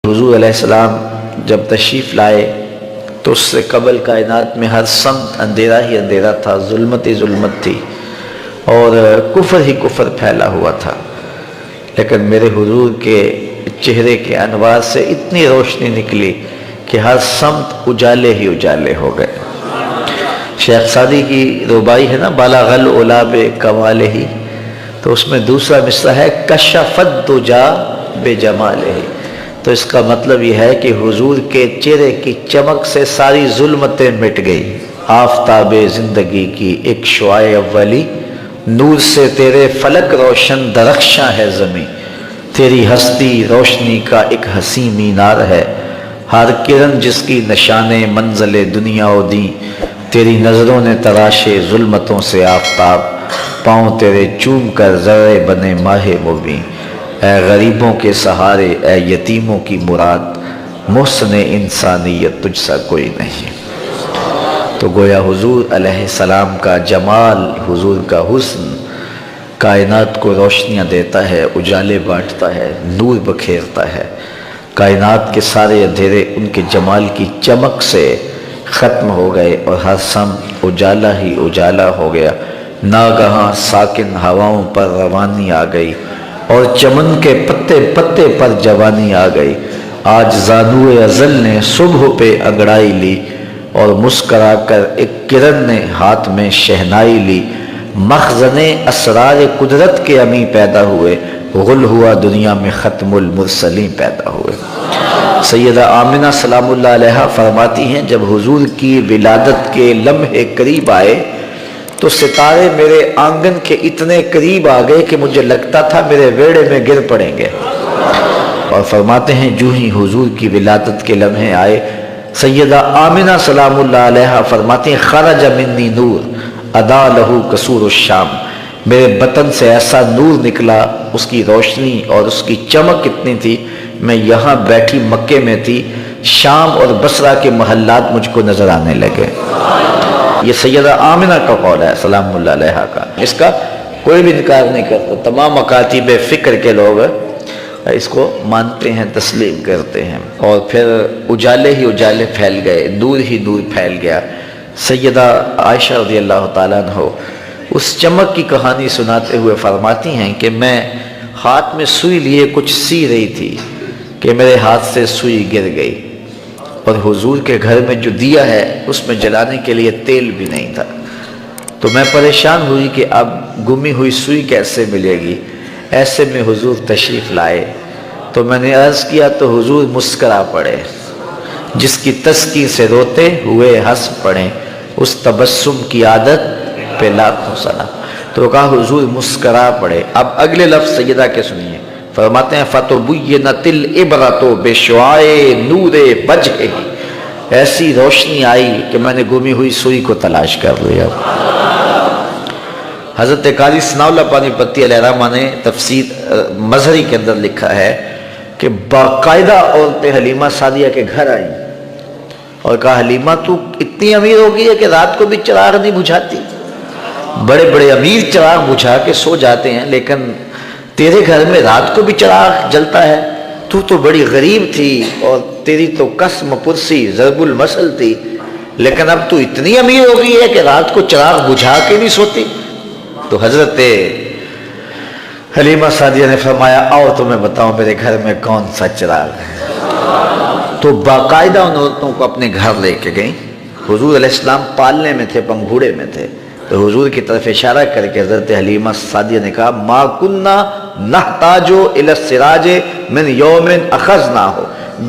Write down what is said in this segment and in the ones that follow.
حضور علیہ السلام جب تشریف لائے تو اس سے قبل کائنات میں ہر سمت اندھیرا ہی اندھیرا تھا، ظلمت ہی ظلمت تھی اور کفر ہی کفر پھیلا ہوا تھا، لیکن میرے حضور کے چہرے کے انوار سے اتنی روشنی نکلی کہ ہر سمت اجالے ہی اجالے ہو گئے۔ شیخ سعدی کی ربائی ہے نا، بالغ العلا بکمالہ، تو اس میں دوسرا مصرع ہے کشفت دجا بجمالہ، تو اس کا مطلب یہ ہے کہ حضور کے چہرے کی چمک سے ساری ظلمتیں مٹ گئی۔ آفتاب زندگی کی ایک شعاع اولی، نور سے تیرے فلک روشن درخشاں ہے زمیں، تیری ہستی روشنی کا ایک حسین مینار ہے، ہر کرن جس کی نشان منزل دنیا و دین، تیری نظروں نے تراشے ظلمتوں سے آفتاب، پاؤں تیرے چوم کر ذرے بنے ماہ مبین، اے غریبوں کے سہارے، اے یتیموں کی مراد، محسن انسانیت تجھ سا کوئی نہیں۔ تو گویا حضور علیہ السلام کا جمال، حضور کا حسن کائنات کو روشنیاں دیتا ہے، اجالے بانٹتا ہے، نور بکھیرتا ہے۔ کائنات کے سارے اندھیرے ان کے جمال کی چمک سے ختم ہو گئے اور ہر سمت اجالا ہی اجالا ہو گیا۔ ناگہاں ساکن ہواؤں پر روانی آ گئی اور چمن کے پتے پتے پر جوانی آ گئی۔ آج زانوئے ازل نے صبح پہ انگڑائی لی اور مسکرا کر ایک کرن نے ہاتھ میں شہنائی لی۔ مخزن اسرار قدرت کے امی پیدا ہوئے، غل ہوا دنیا میں ختم المرسلین پیدا ہوئے۔ سیدہ آمنہ سلام اللہ علیہا فرماتی ہیں جب حضور کی ولادت کے لمحے قریب آئے تو ستارے میرے آنگن کے اتنے قریب آ گئے کہ مجھے لگتا تھا میرے ویڑے میں گر پڑیں گے۔ اور فرماتے ہیں جو ہی حضور کی ولادت کے لمحے آئے، سیدہ آمنہ سلام اللہ علیہا فرماتی ہیں خرج منی نور ادا لہو قصور الشام، میرے بطن سے ایسا نور نکلا، اس کی روشنی اور اس کی چمک اتنی تھی، میں یہاں بیٹھی مکے میں تھی، شام اور بصرہ کے محلات مجھ کو نظر آنے لگے۔ یہ سیدہ آمنہ کا قول ہے سلام اللہ علیہا کا، اس کا کوئی بھی انکار نہیں کرتا، تمام مکاتب فکر کے لوگ اس کو مانتے ہیں، تسلیم کرتے ہیں۔ اور پھر اجالے ہی اجالے پھیل گئے، نور ہی نور پھیل گیا۔ سیدہ عائشہ رضی اللہ تعالیٰ عنہ اس چمک کی کہانی سناتے ہوئے فرماتی ہیں کہ میں ہاتھ میں سوئی لیے کچھ سی رہی تھی کہ میرے ہاتھ سے سوئی گر گئی، اور حضور کے گھر میں جو دیا ہے اس میں جلانے کے لیے تیل بھی نہیں تھا، تو میں پریشان ہوئی کہ اب گمی ہوئی سوئی کیسے ملے گی۔ ایسے میں حضور تشریف لائے تو میں نے عرض کیا تو حضور مسکرا پڑے، جس کی تسکی سے روتے ہوئے ہنس پڑے، اس تبسم کی عادت پہ لاکھوں سلام۔ تو کہا حضور مسکرا پڑے۔ اب اگلے لفظ سیدہ کے سنیے، فرماتے ہیں فَتُبُيِّنَتِ الْعِبْرَةُ بِشُعَاعِ نُورِ وَجْهِهِ، ایسی روشنی آئی کہ میں نے گمی ہوئی سوئی کو تلاش کر لیا۔ حضرت قاری ثناء اللہ پانی پتی علیہ الرحمہ نے تفسیر مظہری کے اندر لکھا ہے کہ باقاعدہ عورتیں حلیمہ سعدیہ کے گھر آئیں اور کہا حلیمہ تو اتنی امیر ہو گئی ہے کہ رات کو بھی چراغ نہیں بجھاتی، بڑے بڑے امیر چراغ بجھا کے سو جاتے ہیں لیکن تیرے گھر میں رات کو بھی چراغ جلتا ہے، تو بڑی غریب تھی اور تیری تو قسم پرسی ضرب المثل تھی، لیکن اب تو اتنی امیر ہو گئی ہے کہ رات کو چراغ بجھا کے نہیں سوتی۔ تو حضرت حلیمہ سعدیہ نے فرمایا آؤ تمہیں بتاؤں میرے گھر میں کون سا چراغ ہے۔ تو باقاعدہ ان عورتوں کو اپنے گھر لے کے گئیں۔ حضور علیہ السلام پالنے میں تھے، پنگھوڑے میں تھے، تو حضور کی طرف اشارہ کر کے حضرت حلیمہ سعدیہ نے کہا ما کننا نحتاج الی السراج من یوم اخذناہ،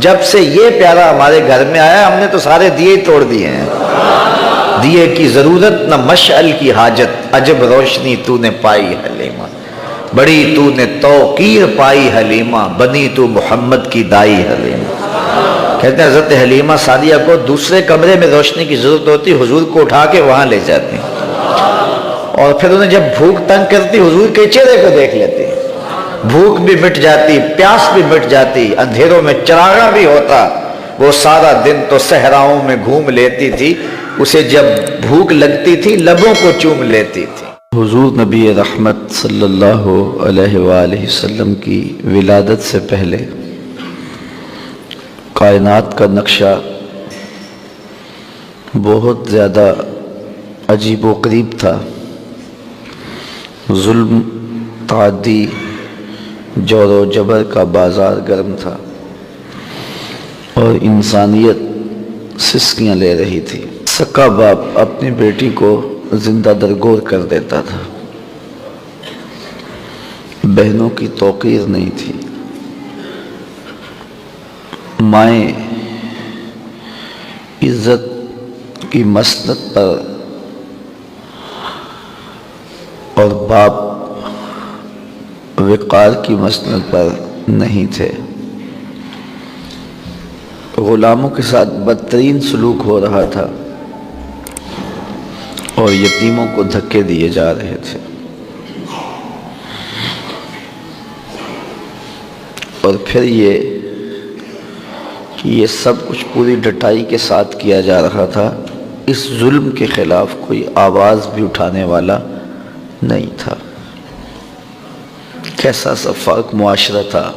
جب سے یہ پیارا ہمارے گھر میں آیا ہم نے تو سارے دیے توڑ دیے ہیں، دیے کی ضرورت نہ مشعل کی حاجت، عجب روشنی تو نے پائی حلیمہ، بڑی تو نے توقیر پائی حلیمہ، بنی تو محمد کی دائی حلیمہ۔ کہتے ہیں حضرت حلیمہ سعدیہ کو دوسرے کمرے میں روشنی کی ضرورت ہوتی، حضور کو اٹھا کے وہاں لے جاتی، اور پھر انہیں جب بھوک تنگ کرتی حضور کے چہرے کو دیکھ لیتی، بھوک بھی مٹ جاتی، پیاس بھی مٹ جاتی، اندھیروں میں چراغاں بھی ہوتا، وہ سارا دن تو صحراؤں میں گھوم لیتی تھی، اسے جب بھوک لگتی تھی لبوں کو چوم لیتی تھی۔ حضور نبی رحمت صلی اللہ علیہ وآلہ وسلم کی ولادت سے پہلے کائنات کا نقشہ بہت زیادہ عجیب و غریب تھا. ظلم، تعدی، جور و جبر کا بازار گرم تھا اور انسانیت سسکیاں لے رہی تھی. سکا باپ اپنی بیٹی کو زندہ درگور کر دیتا تھا. بہنوں کی توقیر نہیں تھی. مائیں عزت کی مسند پر اور باپ وقار کی مسند پر نہیں تھے. غلاموں کے ساتھ بدترین سلوک ہو رہا تھا اور یتیموں کو دھکے دیے جا رہے تھے. اور پھر یہ سب کچھ پوری ڈٹائی کے ساتھ کیا جا رہا تھا. اس ظلم کے خلاف کوئی آواز بھی اٹھانے والا نہیں تھا. کیسا شفاف معاشرہ تھا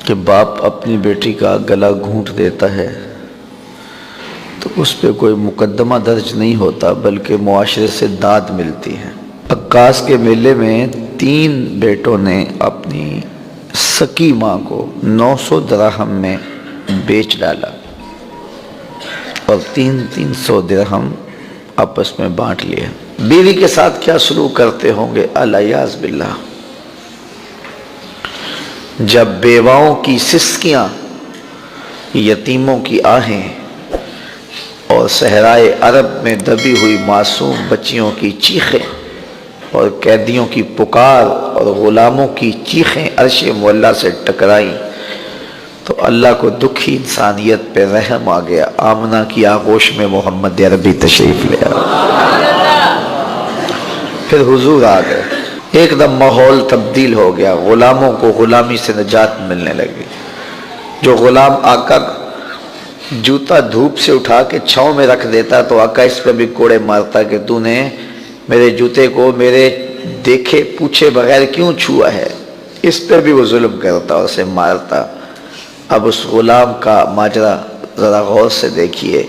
کہ باپ اپنی بیٹی کا گلا گھونٹ دیتا ہے تو اس پہ کوئی مقدمہ درج نہیں ہوتا بلکہ معاشرے سے داد ملتی ہے. عکاس کے میلے میں 3 بیٹوں نے اپنی سکی ماں کو 900 درہم میں بیچ ڈالا اور 300 درہم آپس میں بانٹ لیے. بیوی کے ساتھ کیا سلوک کرتے ہوں گے الیاذ باللہ. جب بیواؤں کی سسکیاں، یتیموں کی آہیں اور صحرائے عرب میں دبی ہوئی معصوم بچیوں کی چیخیں اور قیدیوں کی پکار اور غلاموں کی چیخیں عرش معلیٰ سے ٹکرائیں تو اللہ کو دکھی انسانیت پہ رحم آ گیا. آمنہ کی آغوش میں محمد عربی تشریف لے آیا. پھر حضور آ گئے. ایک دم ماحول تبدیل ہو گیا. غلاموں کو غلامی سے نجات ملنے لگی. جو غلام آقا جوتا دھوپ سے اٹھا کے چھاؤں میں رکھ دیتا تو آقا اس پہ بھی کوڑے مارتا کہ تو نے میرے جوتے کو میرے دیکھے پوچھے بغیر کیوں چھوا ہے. اس پہ بھی وہ ظلم کرتا اور اسے مارتا. اب اس غلام کا ماجرا ذرا غور سے دیکھیے.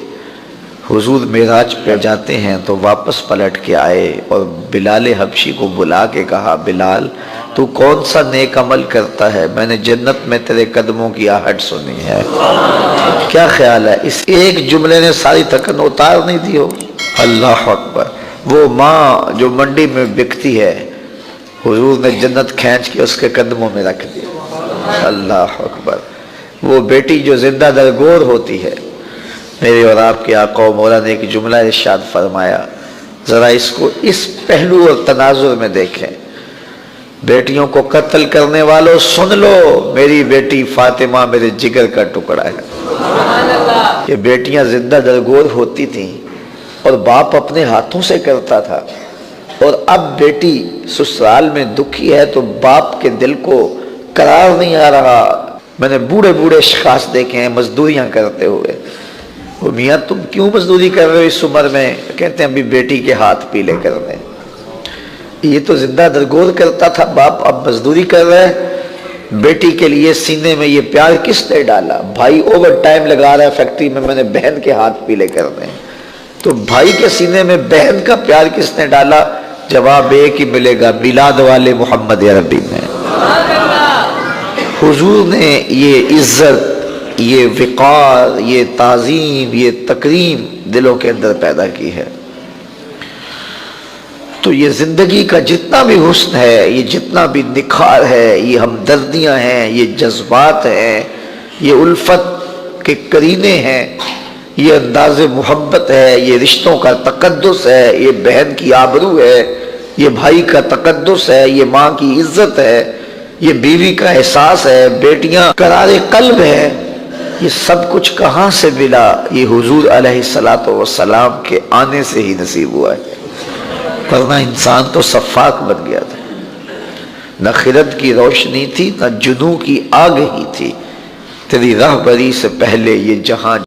حضور معراج پہ جاتے ہیں تو واپس پلٹ کے آئے اور بلال حبشی کو بلا کے کہا بلال تو کون سا نیک عمل کرتا ہے؟ میں نے جنت میں تیرے قدموں کی آہٹ سنی ہے. کیا خیال ہے اس ایک جملے نے ساری تھکن اتار نہیں دی ہو؟ اللہ اکبر. وہ ماں جو منڈی میں بکتی ہے حضور نے جنت کھینچ کے اس کے قدموں میں رکھ دی. اللہ اکبر. وہ بیٹی جو زندہ درگور ہوتی ہے. میرے اور آپ کے آقا و مولا نے ایک جملہ ارشاد فرمایا، ذرا اس کو اس پہلو اور تناظر میں دیکھیں. بیٹیوں کو قتل کرنے والوں سن لو، میری بیٹی فاطمہ میرے جگر کا ٹکڑا ہے. یہ بیٹیاں زندہ درگور ہوتی تھیں اور باپ اپنے ہاتھوں سے کرتا تھا. اور اب بیٹی سسرال میں دکھی ہے تو باپ کے دل کو قرار نہیں آ رہا. میں نے بوڑھے اشخاص دیکھے ہیں مزدوریاں کرتے ہوئے. وہ میاں تم کیوں مزدوری کر رہے ہو اس عمر میں؟ کہتے ہیں ابھی بیٹی کے ہاتھ پیلے کر رہے ہیں. یہ تو زندہ درگور کرتا تھا باپ، اب مزدوری کر رہا ہے. بیٹی کے لیے سینے میں یہ پیار کس نے ڈالا؟ بھائی اوور ٹائم لگا رہا ہے فیکٹری میں نے بہن کے ہاتھ پیلے کر رہے ہیں. تو بھائی کے سینے میں بہن کا پیار کس نے ڈالا؟ جواب ایک ہی ملے گا، میلاد والے محمد عربی میں. حضور نے یہ عزت، یہ وقار، یہ تعظیم، یہ تکریم دلوں کے اندر پیدا کی ہے. تو یہ زندگی کا جتنا بھی حسن ہے، یہ جتنا بھی نکھار ہے، یہ ہمدردیاں ہیں، یہ جذبات ہیں، یہ الفت کے کرینے ہیں، یہ انداز محبت ہے، یہ رشتوں کا تقدس ہے، یہ بہن کی آبرو ہے، یہ بھائی کا تقدس ہے، یہ ماں کی عزت ہے، یہ بیوی کا احساس ہے، بیٹیاں قرار قلب ہے. یہ سب کچھ کہاں سے ملا؟ یہ حضور علیہ الصلوۃ والسلام کے آنے سے ہی نصیب ہوا ہے. ورنہ انسان تو سفاک بن گیا تھا. نہ خرد کی روشنی تھی، نہ جنوں کی آگ ہی تھی. تیری راہبری سے پہلے یہ جہاں